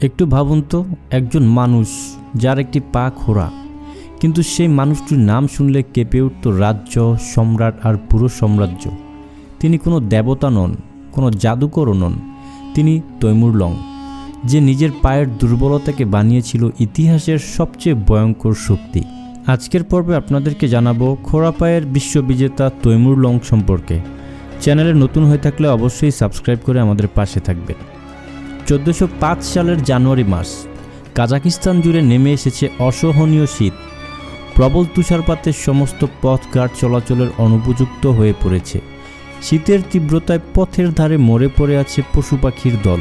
একটু ভাবুন তো, একজন মানুষ যার একটি পা খোঁড়া, কিন্তু সেই মানুষটির নাম শুনলে কেঁপে উঠত রাজ্য, সম্রাট আর পুরো সাম্রাজ্য। তিনি কোনো দেবতা নন, কোনো জাদুকরও নন, তিনি তৈমুর লং, যে নিজের পায়ের দুর্বলতাকে বানিয়েছিল ইতিহাসের সবচেয়ে ভয়ঙ্কর শক্তি। আজকের পর্বে আপনাদেরকে জানাবো খোঁড়া পায়ের বিশ্ববিজেতা তৈমুর লং সম্পর্কে। চ্যানেলে নতুন হয়ে থাকলে অবশ্যই সাবস্ক্রাইব করে আমাদের পাশে থাকবেন। 1405 সালের জানুয়ারি মাস, কাজাকিস্তান জুড়ে নেমে এসেছে অসহনীয় শীত। প্রবল তুষারপাতের সমস্ত পথঘাট চলাচলের অনুপযুক্ত হয়ে পড়েছে। শীতের তীব্রতায় পথের ধারে মরে পড়ে আছে পশু পাখির দল।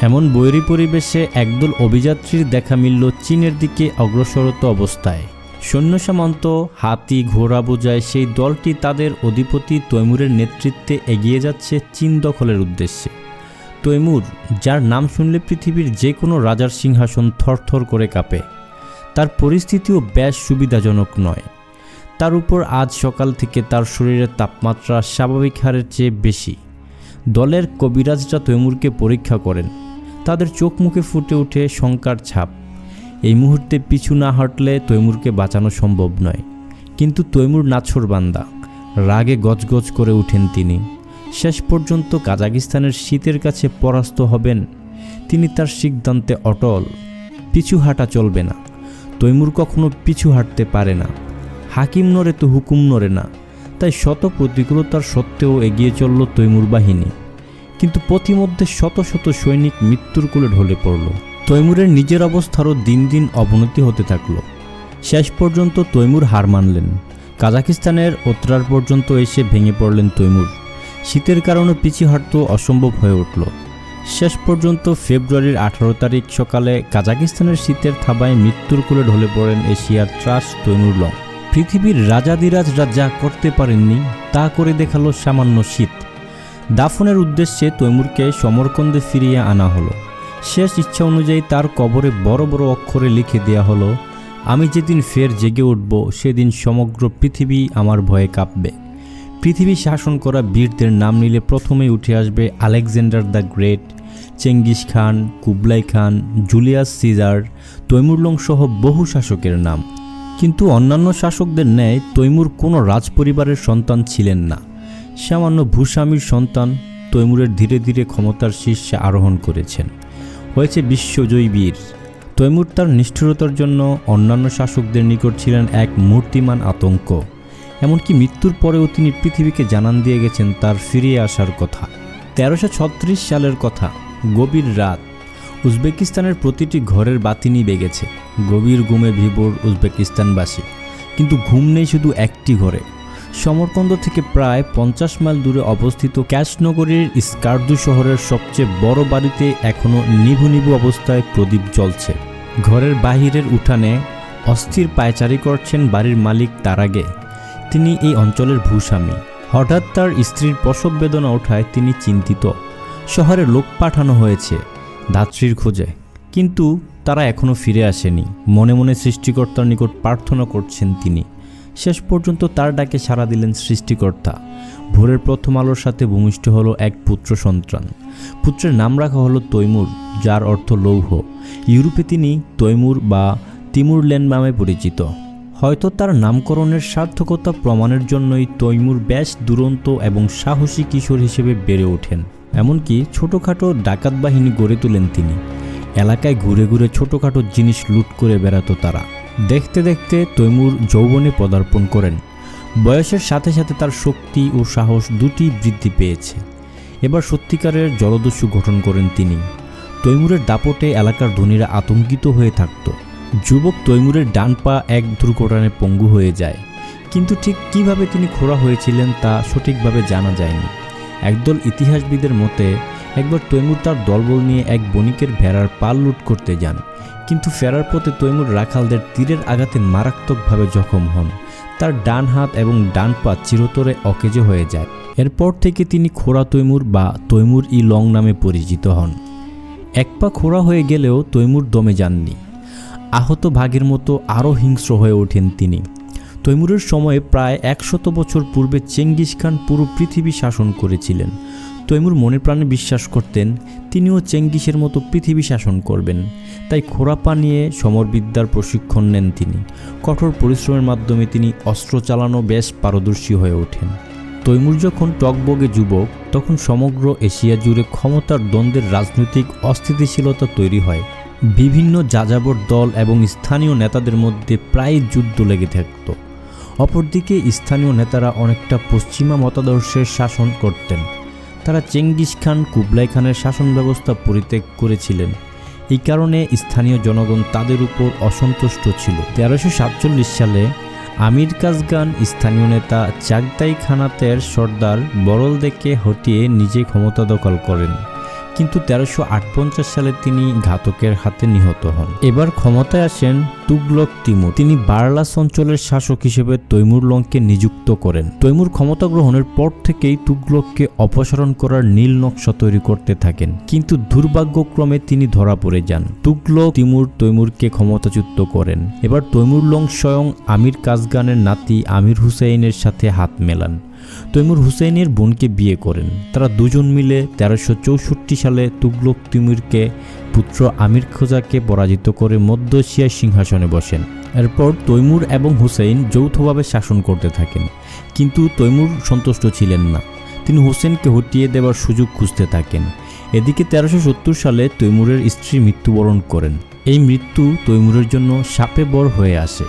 এমন বৈরী পরিবেশে একদল অভিযাত্রীর দেখা মিলল চীনের দিকে অগ্রসরত অবস্থায়। সৈন্য সামন্ত, হাতি, ঘোড়া বোঝায় সেই দলটি তাদের অধিপতি তৈমুরের নেতৃত্বে এগিয়ে যাচ্ছে চীন দখলের উদ্দেশ্যে। তৈমুর, যার নাম শুনলে পৃথিবীর যে কোনো রাজার সিংহাসন থরথর করে কাঁপে, তার পরিস্থিতিও বেশ সুবিধাজনক নয়। তার উপর আজ সকাল থেকে তার শরীরের তাপমাত্রা স্বাভাবিক হারের চেয়ে বেশি। দলের কবিরাজরা তৈমুরকে পরীক্ষা করেন। তাদের চোখ মুখে ফুটে ওঠে শঙ্কার ছাপ। এই মুহূর্তে পিছু না হটলে তৈমুরকে বাঁচানো সম্ভব নয়। কিন্তু তৈমুর নাছোড়বান্দা, রাগে গজগজ করে উঠেন তিনি। শেষ পর্যন্ত কাজাকিস্তানের শীতের কাছে পরাস্ত হবেন। তিনি তার সিদ্ধান্তে অটল। পিছু হাঁটা চলবে না। তৈমুর কখনো পিছু হাঁটতে পারে না। হাকিম নড়ে তো হুকুম নড়ে না। তাই শত প্রতিকূলতার সত্ত্বেও এগিয়ে চলল তৈমুর বাহিনী। কিন্তু পথিমধ্যে শত শত সৈনিক মৃত্যুর কোলে ঢলে পড়ল। তৈমুরের নিজের অবস্থারও দিন দিন অবনতি হতে থাকল। শেষ পর্যন্ত তৈমুর হার মানলেন। কাজাকিস্তানের ওত্রার পর্যন্ত এসে ভেঙে পড়লেন তৈমুর। শীতের কারণে পিছু হাঁটতে অসম্ভব হয়ে উঠল। শেষ পর্যন্ত ফেব্রুয়ারির 18 তারিখ সকালে কাজাকিস্তানের শীতের থাবায় মৃত্যুর কোলে ঢলে পড়েন এশিয়ার ত্রাস তৈমুর লং। পৃথিবীর রাজাধিরাজরা যা করতে পারেননি তা করে দেখালো সামান্য শীত। দাফনের উদ্দেশ্যে তৈমুরকে সমরকন্দে ফিরিয়ে আনা হলো। শেষ ইচ্ছা অনুযায়ী তার কবরে বড় বড় অক্ষরে লিখে দেয়া হলো, আমি যেদিন ফের জেগে উঠব সেদিন সমগ্র পৃথিবী আমার ভয়ে কাঁপবে। পৃথিবী শাসন করা বীরদের নাম নিলে প্রথমেই উঠে আসবে Alexander the Great, Genghis Khan, Kublai Khan, Julius Caesar, Timur Lang সহ বহু শাসকের নাম। কিন্তু অন্যান্য শাসকদের ন্যায় তৈমুর কোনো রাজপরিবারের সন্তান ছিলেন না। সামান্য ভূস্বামীর সন্তান তৈমুরের ধীরে ধীরে ক্ষমতার শীর্ষে আরোহণ করেছেন। হয়েছে বিশ্বজয়ী বীর। তৈমুর তার নিষ্ঠুরতার জন্য অন্যান্য শাসকদের নিকট ছিলেন এক মূর্তিমান আতঙ্ক। এমনকি মৃত্যুর পরেও তিনি পৃথিবীকে জানান দিয়ে গেছেন তার ফিরিয়ে আসার কথা। 1336 সালের কথা, গভীর রাত। উজবেকিস্তানের প্রতিটি ঘরের বাতি নিভে গেছে। গভীর ঘুমে বিভোর উজবেকিস্তানবাসী। কিন্তু ঘুম নেই শুধু একটি ঘরে। সমরকন্দ থেকে প্রায় 50 মাইল দূরে অবস্থিত ক্যাশনগরীর স্কার্দু শহরের সবচেয়ে বড় বাড়িতে এখনও নিভু নিভু অবস্থায় প্রদীপ জ্বলছে। ঘরের বাহিরের উঠানে অস্থির পায়চারি করছেন বাড়ির মালিক তারাগে। তিনি এই অঞ্চলের ভূস্বামী। হঠাৎ তার স্ত্রীর প্রসব বেদনা ওঠায় তিনি চিন্তিত। শহরে লোক পাঠানো হয়েছে ধাত্রীর খোঁজে, কিন্তু তারা এখনও ফিরে আসেনি। মনে মনে সৃষ্টিকর্তার নিকট প্রার্থনা করছেন তিনি। শেষ পর্যন্ত তার ডাকে সাড়া দিলেন সৃষ্টিকর্তা। ভোরের প্রথম আলোর সাথে ভূমিষ্ঠ হলো এক পুত্র সন্তান। পুত্রের নাম রাখা হলো তৈমুর, যার অর্থ লৌহ। ইউরোপে তিনি তৈমুর বা তিমুরলেন নামে পরিচিত। হয়তো তার নামকরণের সার্থকতা প্রমাণের জন্যই তৈমুর বেশ দুরন্ত এবং সাহসী কিশোর হিসেবে বেড়ে ওঠেন। এমনকি ছোটোখাটো ডাকাত বাহিনী গড়ে তোলেন তিনি। এলাকায় ঘুরে ঘুরে ছোটোখাটো জিনিস লুট করে বেড়াতো তারা। দেখতে দেখতে তৈমুর যৌবনে পদার্পণ করেন। বয়সের সাথে সাথে তার শক্তি ও সাহস দুটি বৃদ্ধি পেয়েছে। এবার সত্যিকারের জলদস্যু গঠন করেন তিনি। তৈমুরের দাপটে এলাকার ধনীরা আতঙ্কিত হয়ে থাকত। যুবক তৈমুরের ডান পা এক দুর্ঘটনায় পঙ্গু হয়ে যায়। কিন্তু ঠিক কিভাবে তিনি খোঁড়া হয়েছিলেন তা সঠিকভাবে জানা যায়নি। একদল ইতিহাসবিদের মতে একবার তৈমুর তার দলবল নিয়ে এক বণিকের ভেড়ার পাল লুট করতে যান। কিন্তু ফেরার পথে তৈমুর রাখালদের তীরের আঘাতে মারাত্মকভাবে জখম হন। তার ডান হাত এবং ডান পা চিরতরে অকেজো হয়ে যায়। এরপর থেকে তিনি খোঁড়া তৈমুর বা তৈমুর ই লং নামে পরিচিত হন। এক পা খোঁড়া হয়ে গেলেও তৈমুর দমে যাননি। আহত বাঘের মতো আরও হিংস্র হয়ে ওঠেন তিনি। তৈমুরের সময়ে প্রায় 100 বছর পূর্বে চেঙ্গিস খান পুরো পৃথিবী শাসন করেছিলেন। তৈমুর মনে প্রাণে বিশ্বাস করতেন তিনিও চেঙ্গিসের মতো পৃথিবী শাসন করবেন। তাই খোরাপা নিয়ে সমরবিদ্যার প্রশিক্ষণ নেন তিনি। কঠোর পরিশ্রমের মাধ্যমে তিনি অস্ত্র চালানো বেশ পারদর্শী হয়ে ওঠেন। তৈমুর যখন টগবগে যুবক, তখন সমগ্র এশিয়া জুড়ে ক্ষমতার দ্বন্দ্বের রাজনৈতিক অস্থিতিশীলতা তৈরি হয়। বিভিন্ন যাযাবর দল এবং স্থানীয় নেতাদের মধ্যে প্রায় যুদ্ধ লেগে থাকত। অপরদিকে স্থানীয় নেতারা অনেকটা পশ্চিমা মতাদর্শের শাসন করতেন। তারা চেঙ্গিস খান, কুবলাই খানের শাসন ব্যবস্থা পরিত্যাগ করেছিলেন। এই কারণে স্থানীয় জনগণ তাদের উপর অসন্তুষ্ট ছিল। 1347 সালে আমির কাজগান স্থানীয় নেতা চাগতাই খানাতের সর্দার বরলদেকে হটিয়ে নিজে ক্ষমতা দখল করেন, কিন্তু 1348 সালে তিনি ঘাতকের হাতে নিহত হন। এবার ক্ষমতায় আসেন তুগলক তিমুর। তিনি বার্লাস অঞ্চলের শাসক হিসেবে তৈমুরলংকে নিযুক্ত করেন। তৈমুর ক্ষমতা গ্রহণের পর থেকেই তুগলককে অপসারণ করার নীল নকশা তৈরি করতে থাকেন, কিন্তু দুর্ভাগ্যক্রমে তিনি ধরা পড়ে যান। তুগলক তিমুর তৈমুরকে ক্ষমতাচ্যুত করেন। এবার তৈমুরলং স্বয়ং আমির কাজগানের নাতি আমির হুসাইনের সাথে হাত মেলান। তৈমুর হুসাইনের বোনকে বিয়ে করেন। তারা দুজন মিলে 1364 সালে তুগলক তিমুরকে পুত্র আমির খোজাকে পরাজিত করে মধ্য এশিয়ার সিংহাসনে বসেন। এরপর তৈমুর এবং হুসাইন যৌথভাবে শাসন করতে থাকেন, কিন্তু তৈমুর সন্তুষ্ট ছিলেন না। তিনি হুসেনকে হটিয়ে দেওয়ার সুযোগ খুঁজতে থাকেন। এদিকে 1370 সালে তৈমুরের স্ত্রী মৃত্যুবরণ করেন। এই মৃত্যু তৈমুরের জন্য শাপে বর হয়ে আসে।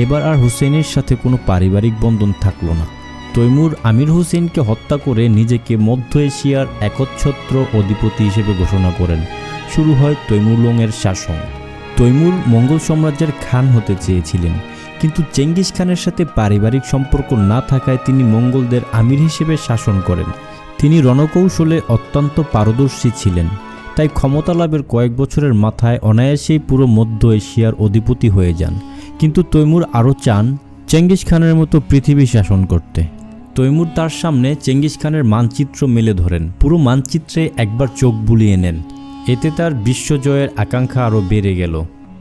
এবার আর হুসেনের সাথে কোনো পারিবারিক বন্ধন থাকলো না। তৈমুর আমির হুসেনকে হত্যা করে নিজেকে মধ্য এশিয়ার একচ্ছত্র অধিপতি হিসেবে ঘোষণা করেন। শুরু হয় তৈমুরলংয়ের শাসন। তৈমুর মঙ্গল সাম্রাজ্যের খান হতে চেয়েছিলেন, কিন্তু চেঙ্গিস খানের সাথে পারিবারিক সম্পর্ক না থাকায় তিনি মঙ্গলদের আমির হিসেবে শাসন করেন। তিনি রণকৌশলে অত্যন্ত পারদর্শী ছিলেন, তাই ক্ষমতা লাভের কয়েক বছরের মাথায় অনায়াসেই পুরো মধ্য এশিয়ার অধিপতি হয়ে যান। কিন্তু তৈমুর আরও চান চেঙ্গিস খানের মতো পৃথিবী শাসন করতে। তৈমুর তার সামনে চেঙ্গিস খানের মানচিত্র মেলে ধরেন, পুরো মানচিত্রে একবার চোখ বুলিয়ে নেন। এতে তার বিশ্বজয়ের আকাঙ্ক্ষা আরও বেড়ে গেল।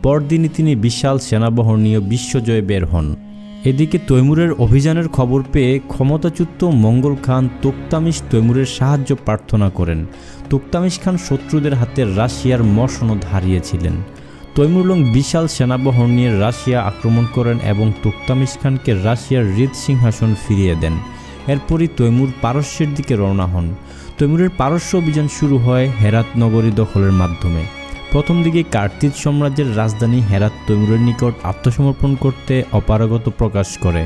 পরদিনই তিনি বিশাল সেনাবহর নিয়ে বিশ্বজয়ে বের হন। এদিকে তৈমুরের অভিযানের খবর পেয়ে ক্ষমতাচ্যুত মঙ্গল খান তোক্তামিশ তৈমুরের সাহায্য প্রার্থনা করেন। তোক্তামিশ খান শত্রুদের হাতে রাশিয়ার মসনদ হারিয়েছিলেন। তৈমুরলং বিশাল সেনাবহর নিয়ে রাশিয়া আক্রমণ করেন এবং তোক্তামিশ খানকে রাশিয়ার হৃদ সিংহাসন ফিরিয়ে দেন। এরপরই তৈমুর পারস্যের দিকে রওনা হন। তৈমুরের পারস্য অভিযান শুরু হয় হেরাত নগরী দখলের মাধ্যমে। প্রথম দিকে কার্তিজ সাম্রাজ্যের রাজধানী হেরাত তৈমুরের নিকট আত্মসমর্পণ করতে অপারগতা প্রকাশ করে।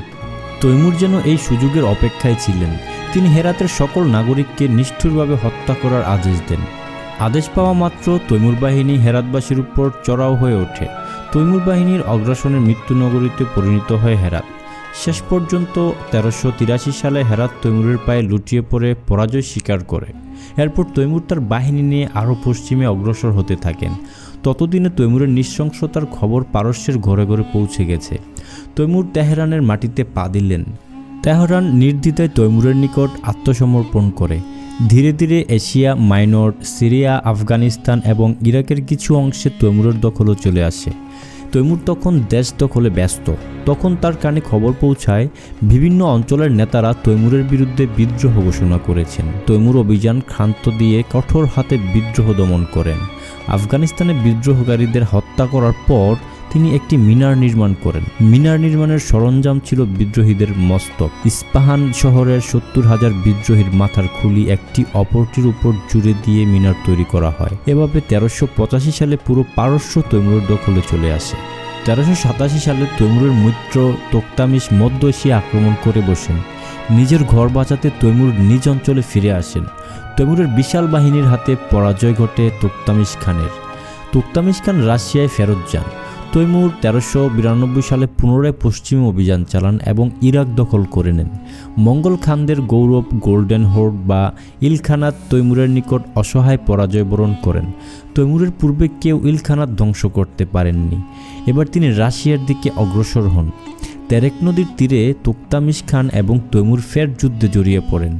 তৈমুর যেন এই সুযোগের অপেক্ষায় ছিলেন। তিনি হেরাতের সকল নাগরিককে নিষ্ঠুরভাবে হত্যা করার আদেশ দেন। আদেশ পাওয়া মাত্র তৈমুর বাহিনী হেরাতবাসীর উপর চড়াও হয়ে ওঠে। তৈমুর বাহিনীর অগ্রাসনে মৃত্যু নগরীতে পরিণত হয় হেরাত। শেষ পর্যন্ত 1383 সালে হেরাত তৈমুরের পায়ে লুটিয়ে পড়ে পরাজয় স্বীকার করে। এরপর তৈমুর তার বাহিনী নিয়ে আরও পশ্চিমে অগ্রসর হতে থাকেন। ততদিনে তৈমুরের নৃশংসতার খবর পারস্যের ঘরে ঘরে পৌঁছে গেছে। তৈমুর তেহরানের মাটিতে পা দিলেন। তেহরান নির্দ্বিধায় তৈমুরের নিকট আত্মসমর্পণ করে। ধীরে ধীরে এশিয়া মাইনর, সিরিয়া, আফগানিস্তান এবং ইরাকের কিছু অংশে তৈমুরের দখলও চলে আসে। তৈমুর তখন দেশ দখলে ব্যস্ত। তখন তার কানে খবর পৌঁছায় বিভিন্ন অঞ্চলের নেতারা তৈমুরের বিরুদ্ধে বিদ্রোহ ঘোষণা করেছেন। তৈমুর অভিযান ক্ষান্ত দিয়ে কঠোর হাতে বিদ্রোহ দমন করেন। আফগানিস্তানে বিদ্রোহকারীদের হত্যা করার পর তিনি একটি মিনার নির্মাণ করেন। মিনার নির্মাণের সরঞ্জাম ছিল বিদ্রোহীদের মস্তক। ইস্পাহান শহরের 70,000 বিদ্রোহীর মাথার খুলি একটি অপরটির উপর জুড়ে দিয়ে মিনার তৈরি করা হয়। এভাবে 1385 সালে পুরো পারস্য তৈমুরের দখলে চলে আসে। 1387 সালে তৈমুরের মিত্র তোক্তামিশ মধ্য এশিয়া আক্রমণ করে বসেন। নিজের ঘর বাঁচাতে তৈমুর নিজ অঞ্চলে ফিরে আসেন। তৈমুরের বিশাল বাহিনীর হাতে পরাজয় ঘটে তোক্তামিশ খানের। তোক্তামিশ খান রাশিয়ায় ফেরত যান। তৈমুর 1392 সালে পুনরায় পশ্চিমে অভিযান চালান এবং ইরাক দখল করে নেন। মঙ্গল খানদের গৌরব গোল্ডেন হোর্ড বা ইলখানাত তৈমুরের নিকট অসহায় পরাজয় বরণ করেন। তৈমুরের পূর্বে কেউ ইলখানাত ধ্বংস করতে পারেননি। এবার তিনি রাশিয়ার দিকে অগ্রসর হন। তেরেক নদীর তীরে তোক্তামিশ খান এবং তৈমুর ফের যুদ্ধে জড়িয়ে পড়েন।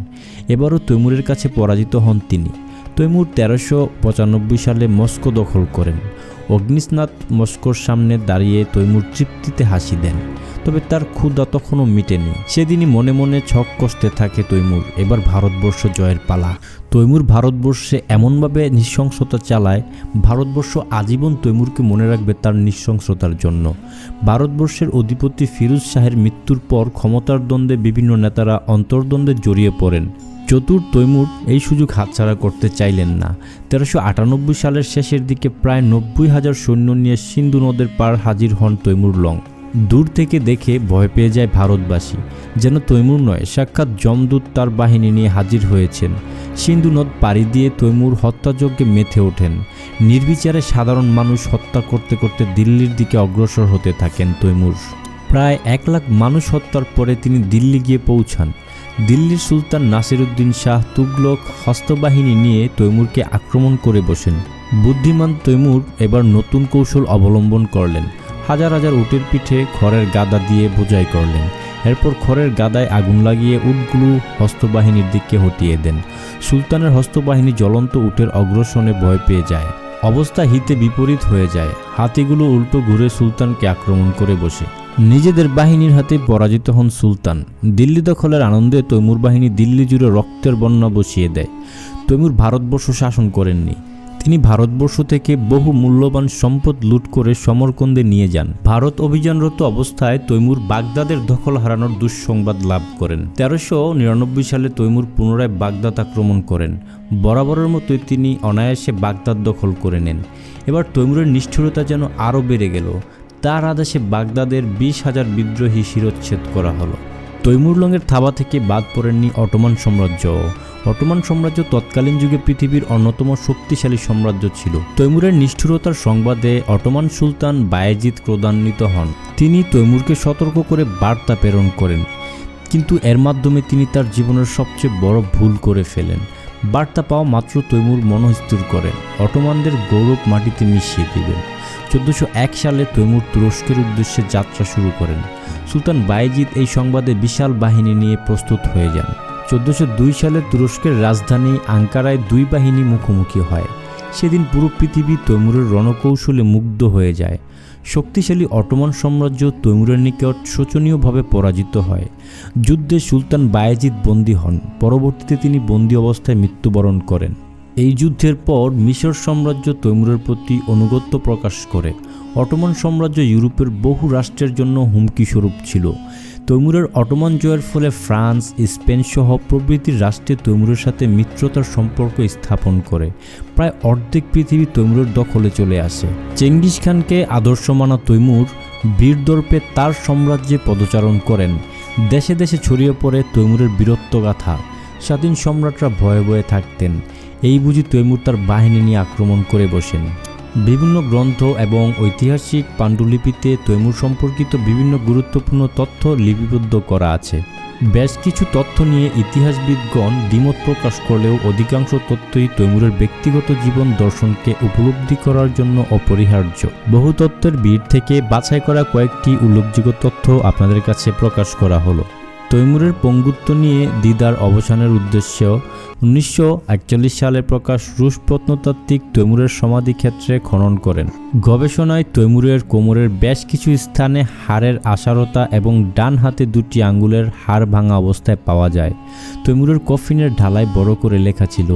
এবারও তৈমুরের কাছে পরাজিত হন তিনি। তৈমুর 1395 সালে মস্কো দখল করেন। অগ্নিস্নাত মস্কোর সামনে দাঁড়িয়ে তৈমুর তৃপ্তিতে হাসি দেন। তবে তার ক্ষুধা তখনও মিটেনি। সেদিনই মনে মনে ছক কষতে থাকে তৈমুর, এবার ভারতবর্ষ জয়ের পালা। তৈমুর ভারতবর্ষে এমনভাবে নৃশংসতা চালায়, ভারতবর্ষ আজীবন তৈমুরকে মনে রাখবে তার নৃশংসতার জন্য। ভারতবর্ষের অধিপতি ফিরোজ শাহের মৃত্যুর পর ক্ষমতার দ্বন্দ্বে বিভিন্ন নেতারা অন্তর্দ্বন্দ্বে জড়িয়ে পড়েন। চতুর তৈমুর এই সুযোগ হাতছাড়া করতে চাইলেন না। 1398 সালের শেষের দিকে প্রায় 90,000 সৈন্য নিয়ে সিন্ধু নদের পার হাজির হন তৈমুর লং। দূর থেকে দেখে ভয় পেয়ে যায় ভারতবাসী, যেন তৈমুর নয়, সাক্ষাৎ যমদূত তার বাহিনী নিয়ে হাজির হয়েছেন। সিন্ধু নদ পাড়ি দিয়ে তৈমুর হত্যাযজ্ঞে মেতে ওঠেন। নির্বিচারে সাধারণ মানুষ হত্যা করতে করতে দিল্লির দিকে অগ্রসর হতে থাকেন তৈমুর। প্রায় 1 লাখ মানুষ হত্যার পরে তিনি দিল্লি গিয়ে পৌঁছান। দিল্লির সুলতান নাসিরউদ্দিন শাহ তুগলক হস্তবাহিনী নিয়ে তৈমুরকে আক্রমণ করে বসেন। বুদ্ধিমান তৈমুর এবার নতুন কৌশল অবলম্বন করলেন। হাজার হাজার উটের পিঠে খড়ের গাদা দিয়ে বোঝাই করলেন। এরপর খড়ের গাদায় আগুন লাগিয়ে উটগুলো হস্তবাহিনীর দিকে হটিয়ে দেন। সুলতানের হস্তবাহিনী জ্বলন্ত উটের অগ্রসনে ভয় পেয়ে যায়। অবস্থা হিতে বিপরীত হয়ে যায়। হাতিগুলো উল্টো ঘুরে সুলতানকে আক্রমণ করে বসে। নিজেদের বাহিনীর হাতে পরাজিত হন সুলতান। দিল্লি দখলের আনন্দে তৈমুর বাহিনী দিল্লি জুড়ে রক্তের বন্যা বসিয়ে দেয়। তৈমুর ভারতবর্ষ শাসন করেননি। তিনি ভারতবর্ষ থেকে বহু মূল্যবান সম্পদ লুট করে সমরকন্দে নিয়ে যান। ভারত অভিযানরত অবস্থায় তৈমুর বাগদাদের দখল হারানোর দুঃসংবাদ লাভ করেন। 1399 সালে তৈমুর পুনরায় বাগদাদ আক্রমণ করেন। বরাবরের মতোই তিনি অনায়াসে বাগদাদ দখল করে নেন। এবার তৈমুরের নিষ্ঠুরতা যেন আরও বেড়ে গেল। তার আদেশে বাগদাদের 20,000 বিদ্রোহী শিরোচ্ছেদ করা হলো। তৈমুর লংয়ের থাবা থেকে বাদ পড়েননি অটোমান সাম্রাজ্য। অটোমান সাম্রাজ্য তৎকালীন যুগে পৃথিবীর অন্যতম শক্তিশালী সাম্রাজ্য ছিল। তৈমুরের নিষ্ঠুরতার সংবাদে অটোমান সুলতান বায়েজিদ ক্রোধান্বিত হন। তিনি তৈমুরকে সতর্ক করে বার্তা প্রেরণ করেন, কিন্তু এর মাধ্যমে তিনি তার জীবনের সবচেয়ে বড় ভুল করে ফেলেন। বার্তা পাওয়া মাত্র তৈমুর মনস্থির করেন অটোমানদের গৌরব মাটিতে মিশিয়ে দিবেন। 1401 সালে তৈমুর তুরস্কের উদ্দেশ্যে যাত্রা শুরু করেন। সুলতান বায়েজিদ এই সংবাদে বিশাল বাহিনী নিয়ে প্রস্তুত হয়ে যান। 1402 সালে তুরস্কের রাজধানী আঙ্কারায় দুই বাহিনী মুখোমুখি হয়। সেদিন পুরো পৃথিবী তৈমুরের রণকৌশলে মুগ্ধ হয়ে যায়। শক্তিশালী অটোমান সাম্রাজ্য তৈমুরের নিকট শোচনীয়ভাবে পরাজিত হয়। যুদ্ধে সুলতান বায়েজিদ বন্দী হন। পরবর্তীতে তিনি বন্দী অবস্থায় মৃত্যুবরণ করেন। এই যুদ্ধের পর মিশর সাম্রাজ্য তৈমুরের প্রতি আনুগত্য প্রকাশ করে। অটোমান সাম্রাজ্য ইউরোপের বহু রাষ্ট্রের জন্য হুমকি স্বরূপ ছিল। তৈমুরের অটোমান জয়ের ফলে ফ্রান্স, স্পেন সহ প্রভৃতি রাষ্ট্রে তৈমুরের সাথে মিত্রতার সম্পর্ক স্থাপন করে। প্রায় অর্ধেক পৃথিবী তৈমুরের দখলে চলে আসে। চেঙ্গিস খানকে আদর্শ মানা তৈমুর বীরদর্পে তার সাম্রাজ্যে পদচারণ করেন। দেশে দেশে ছড়িয়ে পড়ে তৈমুরের বীরত্বগাথা। স্বাধীন সম্রাটরা ভয়ে ভয়ে থাকতেন। এই বুঝি তৈমুর তার বাহিনী নিয়ে আক্রমণ করে বসেন। বিভিন্ন গ্রন্থ এবং ঐতিহাসিক পাণ্ডুলিপিতে তৈমুর সম্পর্কিত বিভিন্ন গুরুত্বপূর্ণ তথ্য লিপিবদ্ধ করা আছে। বেশ কিছু তথ্য নিয়ে ইতিহাসবিদগণ দ্বিমত প্রকাশ করলেও অধিকাংশ তথ্যই তৈমুরের ব্যক্তিগত জীবন দর্শনকে উপলব্ধি করার জন্য অপরিহার্য। বহু তথ্যের ভিড় থেকে বাছাই করা কয়েকটি উল্লেখযোগ্য তথ্য আপনাদের কাছে প্রকাশ করা হলো। তৈমুরের পঙ্গুত্ব নিয়ে দ্বিধার অবসানের উদ্দেশ্য 1941 সালে প্রকাশ রুশ প্রত্নতাত্ত্বিক তৈমুরের সমাধিক্ষেত্রে খনন করেন। গবেষণায় তৈমুরের কোমরের বেশ কিছু স্থানে হাড়ের আসারতা এবং ডান হাতে 2টি আঙ্গুলের হাড় ভাঙা অবস্থায় পাওয়া যায়। তৈমুরের কফিনের ঢালায় বড় করে লেখা ছিল,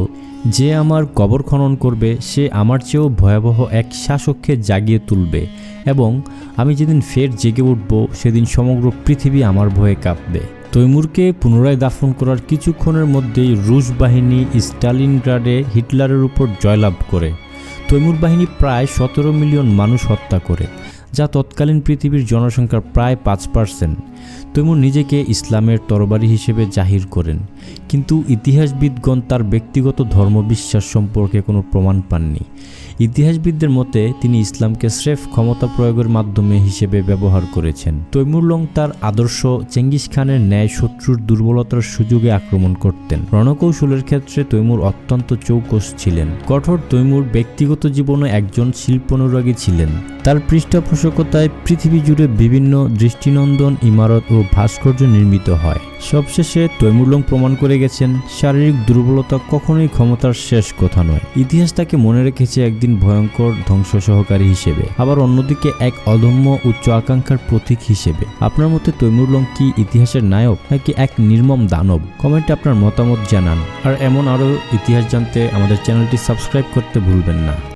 যে আমার কবর খনন করবে সে আমার চেয়েও ভয়াবহ এক শাসককে জাগিয়ে তুলবে, এবং আমি যেদিন ফের জেগে উঠব সেদিন সমগ্র পৃথিবী আমার ভয়ে কাঁপবে। তৈমুরকে পুনরায় দাফন করার কিছুক্ষণের মধ্যেই রুশ বাহিনী স্টালিনগ্রাডে হিটলারের উপর জয়লাভ করে। তৈমুর বাহিনী প্রায় 17 মিলিয়ন মানুষ হত্যা করে, যা তৎকালীন পৃথিবীর জনসংখ্যার প্রায় 5%। তৈমুর নিজেকে ইসলামের তরবারি হিসেবে জাহির করেন, কিন্তু ইতিহাসবিদগণ তার ব্যক্তিগত ধর্মবিশ্বাস সম্পর্কে কোনো প্রমাণ পাননি। ইতিহাসবিদদের মতে তিনি ইসলামকে স্রেফ ক্ষমতা প্রয়োগের মাধ্যমে হিসেবে ব্যবহার করেছেন। তৈমুর লং তার আদর্শ চেঙ্গিস খানের ন্যায় শত্রুর দুর্বলতার সুযোগে আক্রমণ করতেন। রণকৌশলের ক্ষেত্রে তৈমুর অত্যন্ত চৌকস ছিলেন। কঠোর তৈমুর ব্যক্তিগত জীবনে একজন শিল্পানুরাগী ছিলেন। তার পৃষ্ঠপোষকতায় পৃথিবী জুড়ে বিভিন্ন দৃষ্টিনন্দন ইমারত ও ভাস্কর্য নির্মিত হয়। সবশেষে তৈমুর লং প্রমাণ প্রমাণ করে গেছেন শারীরিক দুর্বলতা কখনোই ক্ষমতার শেষ কথা নয়। ইতিহাস তাকে মনে রেখেছে একদিন ভয়ঙ্কর ধ্বংস সহকারী হিসেবে, আবার অন্যদিকে এক অদম্য উচ্চ আকাঙ্ক্ষার প্রতীক হিসেবে। আপনার মতে তৈমুর লং কি ইতিহাসের নায়ক নাকি এক নির্মম দানব? কমেন্টে আপনার মতামত জানান। আর এমন আরও ইতিহাস জানতে আমাদের চ্যানেলটি সাবস্ক্রাইব করতে ভুলবেন না।